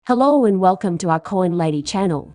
Hello and welcome to our Coin Lady channel.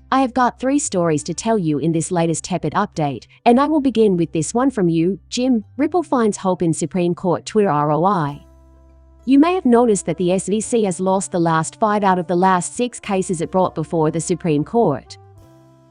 I have got 3 stories to tell you in this latest tepid update, and I will begin with this one from you, Jim. Ripple finds hope in Supreme Court Twitter ROI. You may have noticed that the SEC has lost the last 5 out of the last 6 cases it brought before the Supreme Court.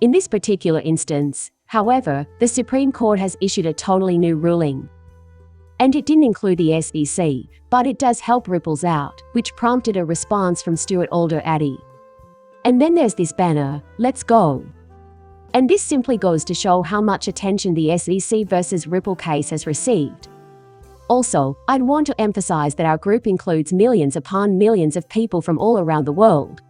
In this particular instance, however, the Supreme Court has issued a totally new ruling. And it didn't include the SEC, but it does help Ripples out, which prompted a response from Stuart Alder Addy. And then there's this banner, "Let's go." And this simply goes to show how much attention the SEC versus Ripple case has received. Also, I'd want to emphasize that our group includes millions upon millions of people from all around the world.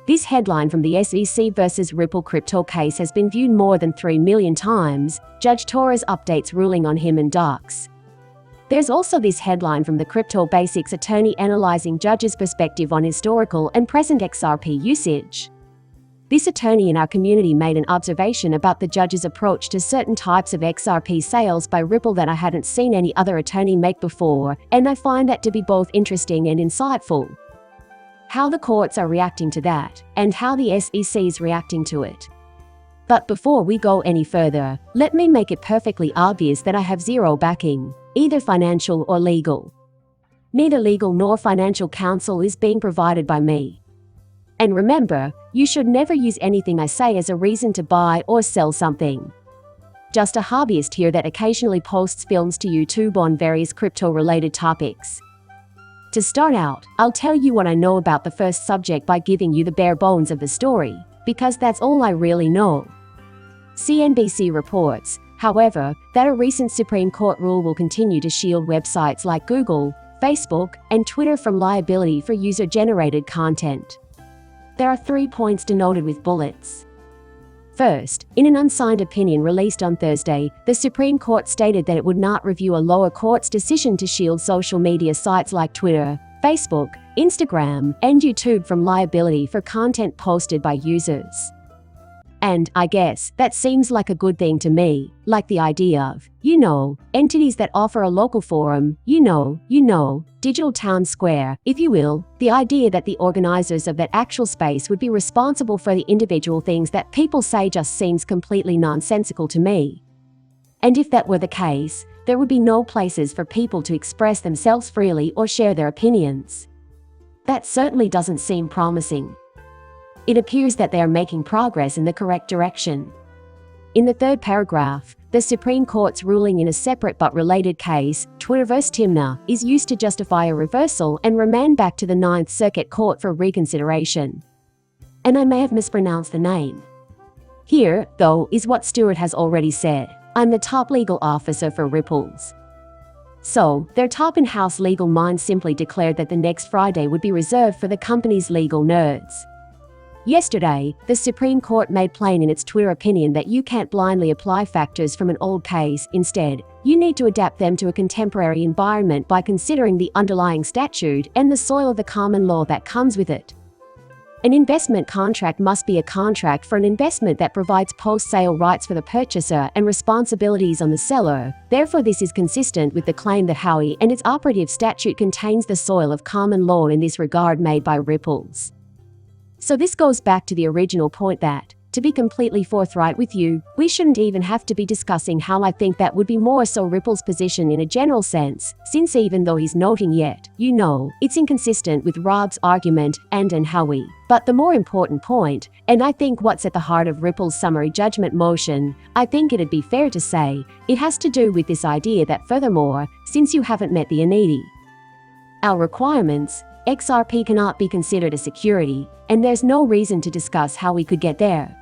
This headline from the SEC versus Ripple crypto case has been viewed more than 3 million times. Judge Torres updates ruling on him and Ducks. There's also this headline from the Crypto Basics attorney analyzing judge's perspective on historical and present XRP usage. This attorney in our community made an observation about the judge's approach to certain types of XRP sales by Ripple that I hadn't seen any other attorney make before, and I find that to be both interesting and insightful. How the courts are reacting to that, and how the SEC is reacting to it. But before we go any further, let me make it perfectly obvious that I have zero backing, either financial or legal. Neither legal nor financial counsel is being provided by me. And remember, you should never use anything I say as a reason to buy or sell something. Just a hobbyist here that occasionally posts films to YouTube on various crypto-related topics. To start out, I'll tell you what I know about the first subject by giving you the bare bones of the story, because that's all I really know. CNBC reports, however, that a recent Supreme Court rule will continue to shield websites like Google, Facebook, and Twitter from liability for user-generated content. There are 3 points denoted with bullets. First, in an unsigned opinion released on Thursday, the Supreme Court stated that it would not review a lower court's decision to shield social media sites like Twitter, Facebook, Instagram, and YouTube from liability for content posted by users. And, I guess, that seems like a good thing to me, like the idea of, entities that offer a local forum, digital town square, if you will, the idea that the organizers of that actual space would be responsible for the individual things that people say just seems completely nonsensical to me. And if that were the case, there would be no places for people to express themselves freely or share their opinions. That certainly doesn't seem promising. It appears that they are making progress in the correct direction. In the 3rd paragraph, the Supreme Court's ruling in a separate but related case, Twitter vs. Timna, is used to justify a reversal and remand back to the 9th Circuit Court for reconsideration. And I may have mispronounced the name. Here, though, is what Stuart has already said. I'm the top legal officer for Ripples. So, their top in-house legal mind simply declared that the next Friday would be reserved for the company's legal nerds. Yesterday, the Supreme Court made plain in its Twitter opinion that you can't blindly apply factors from an old case. Instead, you need to adapt them to a contemporary environment by considering the underlying statute and the soil of the common law that comes with it. An investment contract must be a contract for an investment that provides post-sale rights for the purchaser and responsibilities on the seller. Therefore, this is consistent with the claim that Howey and its operative statute contains the soil of common law in this regard made by Ripples. So this goes back to the original point that, to be completely forthright with you, we shouldn't even have to be discussing how I think that would be more so Ripple's position in a general sense, since even though he's noting yet, it's inconsistent with Rob's argument and Howey. But the more important point, and I think what's at the heart of Ripple's summary judgment motion, I think it'd be fair to say, it has to do with this idea that furthermore, since you haven't met the our requirements, XRP cannot be considered a security, and there's no reason to discuss how we could get there.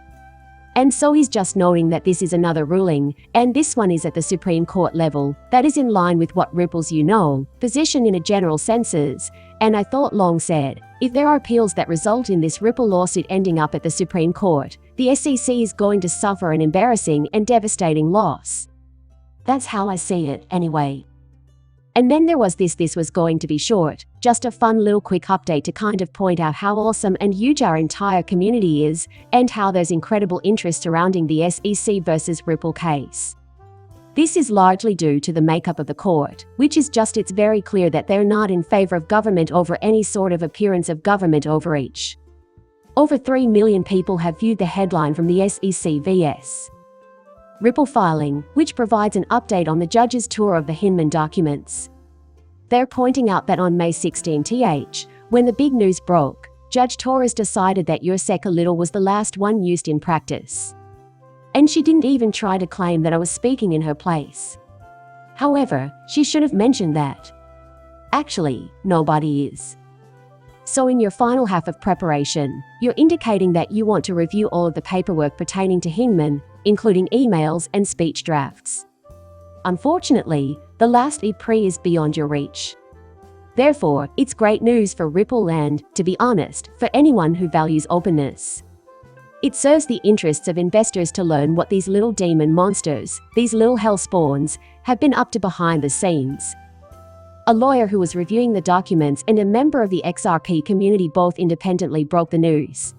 And so he's just noting that this is another ruling, and this one is at the Supreme Court level, that is in line with what Ripple's position in a general sense is, and I thought long said, if there are appeals that result in this Ripple lawsuit ending up at the Supreme Court, the SEC is going to suffer an embarrassing and devastating loss. That's how I see it, anyway. And then there was this was going to be short, just a fun little quick update to kind of point out how awesome and huge our entire community is, and how there's incredible interest surrounding the SEC versus Ripple case. This is largely due to the makeup of the court, which is just it's very clear that they're not in favor of government over any sort of appearance of government overreach. Over 3 million people have viewed the headline from the SEC vs. Ripple filing, which provides an update on the judge's tour of the Hinman documents. They're pointing out that on May 16th, when the big news broke, Judge Torres decided that your SEC little was the last one used in practice. And she didn't even try to claim that I was speaking in her place. However, she should have mentioned that. Actually, nobody is. So in your final half of preparation, you're indicating that you want to review all of the paperwork pertaining to Hinman, including emails and speech drafts. Unfortunately, the last pre is beyond your reach. Therefore, it's great news for Ripple and, to be honest, for anyone who values openness. It serves the interests of investors to learn what these little demon monsters, these little hell spawns, have been up to behind the scenes. A lawyer who was reviewing the documents and a member of the XRP community both independently broke the news.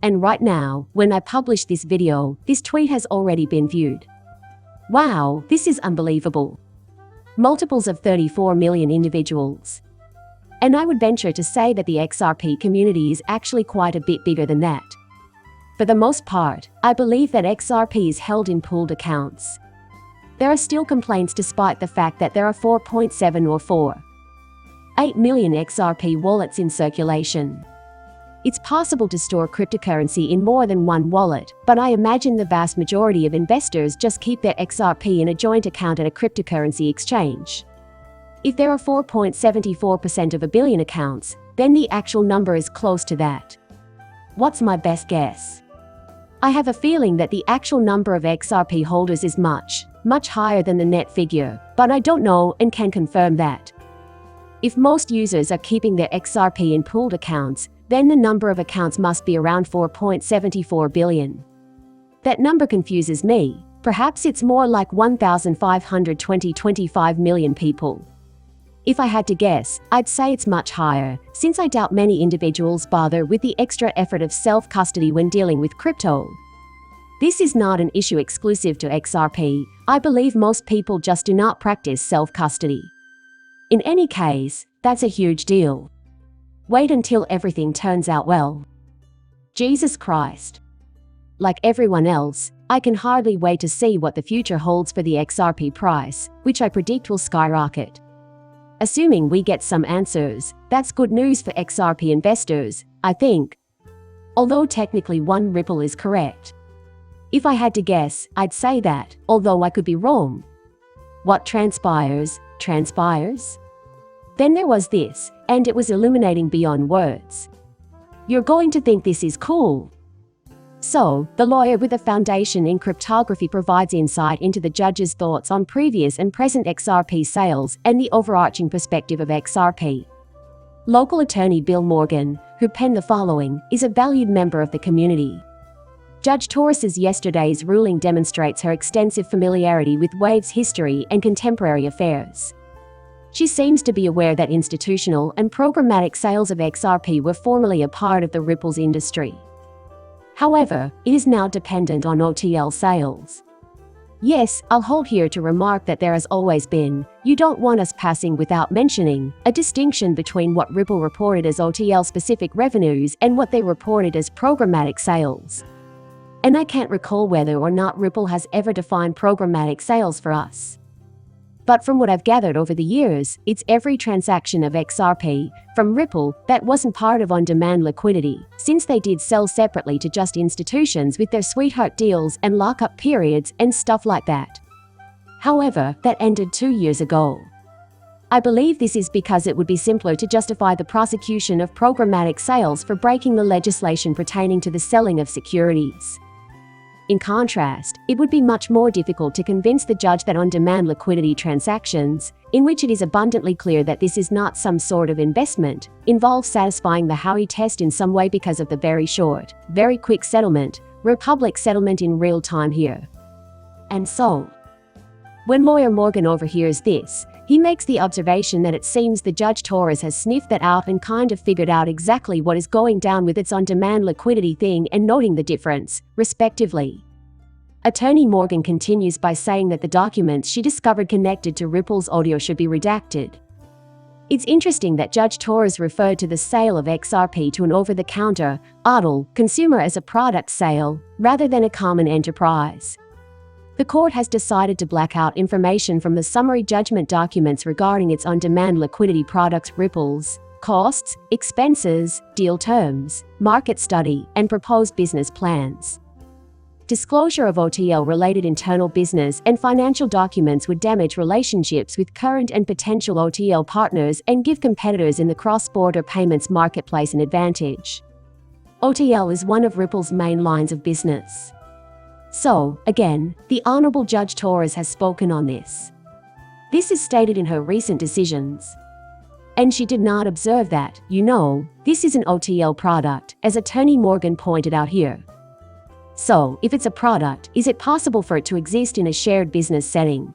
And right now, when I publish this video, this tweet has already been viewed. Wow, this is unbelievable. Multiples of 34 million individuals. And I would venture to say that the XRP community is actually quite a bit bigger than that. For the most part, I believe that XRP is held in pooled accounts. There are still complaints despite the fact that there are 4.7 or 4.8 million XRP wallets in circulation. It's possible to store cryptocurrency in more than one wallet, but I imagine the vast majority of investors just keep their XRP in a joint account at a cryptocurrency exchange. If there are 4.74% of a billion accounts, then the actual number is close to that. What's my best guess? I have a feeling that the actual number of XRP holders is much higher than the net figure, but I don't know and can confirm that. If most users are keeping their XRP in pooled accounts, then the number of accounts must be around 4.74 billion. That number confuses me. Perhaps it's more like 1,525 million people. If I had to guess, I'd say it's much higher, since I doubt many individuals bother with the extra effort of self-custody when dealing with crypto. This is not an issue exclusive to XRP. I believe most people just do not practice self-custody. In any case, that's a huge deal. Wait until everything turns out well. Jesus Christ. Like everyone else, I can hardly wait to see what the future holds for the XRP price, which I predict will skyrocket. Assuming we get some answers, that's good news for XRP investors, I think. Although technically one Ripple is correct. If I had to guess, I'd say that, although I could be wrong. What transpires? Then there was this, and it was illuminating beyond words. You're going to think this is cool. So, the lawyer with a foundation in cryptography provides insight into the judge's thoughts on previous and present XRP sales and the overarching perspective of XRP. Local attorney Bill Morgan, who penned the following, is a valued member of the community. Judge Torres's yesterday's ruling demonstrates her extensive familiarity with Wave's history and contemporary affairs. She seems to be aware that institutional and programmatic sales of XRP were formerly a part of the Ripple's industry. However, it is now dependent on OTL sales. Yes, I'll hold here to remark that there has always been, you don't want us passing without mentioning, a distinction between what Ripple reported as OTL-specific revenues and what they reported as programmatic sales. And I can't recall whether or not Ripple has ever defined programmatic sales for us. But from what I've gathered over the years, it's every transaction of XRP, from Ripple, that wasn't part of on-demand liquidity, since they did sell separately to just institutions with their sweetheart deals and lockup periods and stuff like that. However, that ended 2 years ago. I believe this is because it would be simpler to justify the prosecution of programmatic sales for breaking the legislation pertaining to the selling of securities. In contrast, it would be much more difficult to convince the judge that on-demand liquidity transactions, in which it is abundantly clear that this is not some sort of investment, involve satisfying the Howey test in some way because of the very short, very quick settlement, Republic settlement in real time here. And so, when lawyer Morgan overhears this, he makes the observation that it seems the Judge Torres has sniffed that out and kind of figured out exactly what is going down with its on-demand liquidity thing and noting the difference, respectively. Attorney Morgan continues by saying that the documents she discovered connected to Ripple's audio should be redacted. It's interesting that Judge Torres referred to the sale of XRP to an over-the-counter, ADL, consumer as a product sale, rather than a common enterprise. The court has decided to black out information from the summary judgment documents regarding its on-demand liquidity products Ripple's costs, expenses, deal terms, market study, and proposed business plans. Disclosure of OTL-related internal business and financial documents would damage relationships with current and potential OTL partners and give competitors in the cross-border payments marketplace an advantage. OTL is one of Ripple's main lines of business. So, again, the Honorable Judge Torres has spoken on this. This is stated in her recent decisions. And she did not observe that, this is an OTL product, as Attorney Morgan pointed out here. So, if it's a product, is it possible for it to exist in a shared business setting?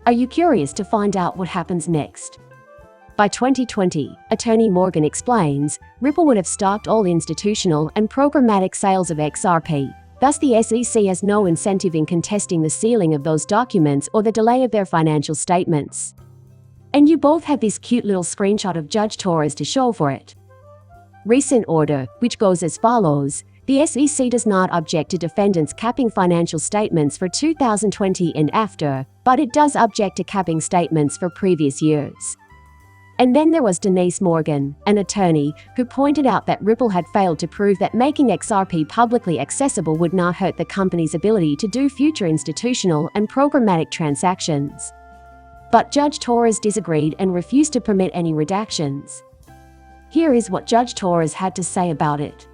Are you curious to find out what happens next? By 2020, Attorney Morgan explains, Ripple would have stopped all institutional and programmatic sales of XRP. Thus, the SEC has no incentive in contesting the sealing of those documents or the delay of their financial statements. And you both have this cute little screenshot of Judge Torres to show for it. Recent order, which goes as follows. The SEC does not object to defendants capping financial statements for 2020 and after, but it does object to capping statements for previous years. And then there was Denise Morgan, an attorney, who pointed out that Ripple had failed to prove that making XRP publicly accessible would not hurt the company's ability to do future institutional and programmatic transactions. But Judge Torres disagreed and refused to permit any redactions. Here is what Judge Torres had to say about it.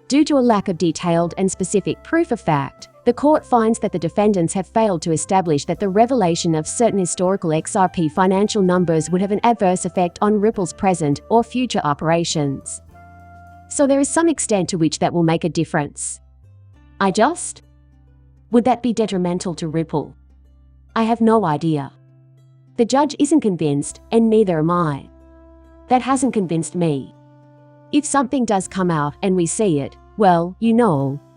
Due to a lack of detailed and specific proof of fact, the court finds that the defendants have failed to establish that the revelation of certain historical XRP financial numbers would have an adverse effect on Ripple's present or future operations. So there is some extent to which that will make a difference. Would that be detrimental to Ripple? I have no idea. The judge isn't convinced, and neither am I. That hasn't convinced me. If something does come out and we see it, well,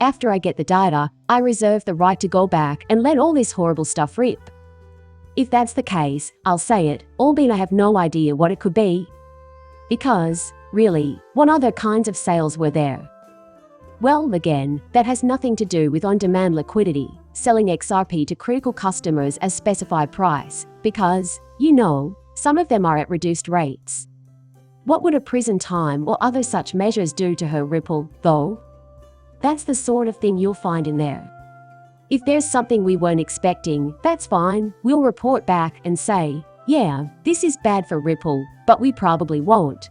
after I get the data, I reserve the right to go back and let all this horrible stuff rip. If that's the case, I'll say it, albeit I have no idea what it could be. Because, really, what other kinds of sales were there? Well, again, that has nothing to do with on-demand liquidity, selling XRP to critical customers as specified price, because, some of them are at reduced rates. What would a prison time or other such measures do to her Ripple, though? That's the sort of thing you'll find in there. If there's something we weren't expecting, that's fine, we'll report back and say, yeah, this is bad for Ripple, but we probably won't.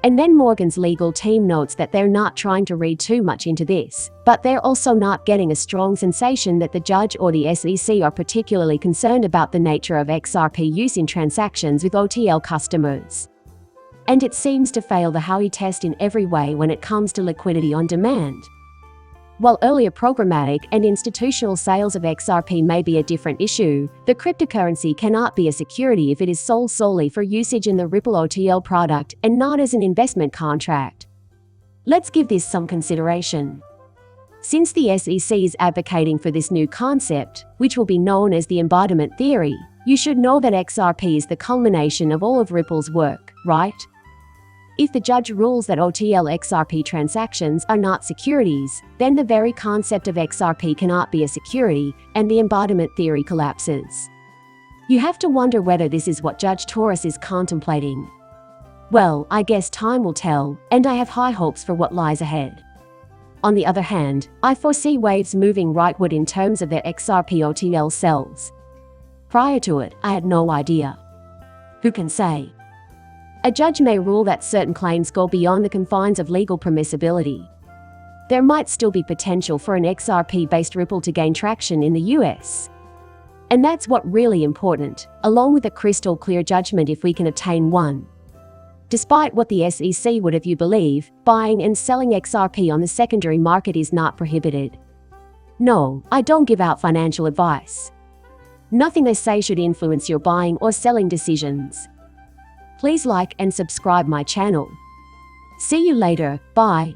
And then Morgan's legal team notes that they're not trying to read too much into this, but they're also not getting a strong sensation that the judge or the SEC are particularly concerned about the nature of XRP use in transactions with OTL customers. And it seems to fail the Howey test in every way when it comes to liquidity on demand. While earlier programmatic and institutional sales of XRP may be a different issue, the cryptocurrency cannot be a security if it is sold solely for usage in the Ripple OTL product and not as an investment contract. Let's give this some consideration. Since the SEC is advocating for this new concept, which will be known as the embodiment theory, you should know that XRP is the culmination of all of Ripple's work, right? If the judge rules that OTL XRP transactions are not securities, then the very concept of XRP cannot be a security, and the embodiment theory collapses. You have to wonder whether this is what Judge Torres is contemplating. Well, I guess time will tell, and I have high hopes for what lies ahead. On the other hand, I foresee waves moving rightward in terms of their XRP OTL sales. Prior to it, I had no idea. Who can say? A judge may rule that certain claims go beyond the confines of legal permissibility. There might still be potential for an XRP-based Ripple to gain traction in the US. And that's what's really important, along with a crystal clear judgment if we can attain one. Despite what the SEC would have you believe, buying and selling XRP on the secondary market is not prohibited. No, I don't give out financial advice. Nothing they say should influence your buying or selling decisions. Please like and subscribe my channel. See you later, bye.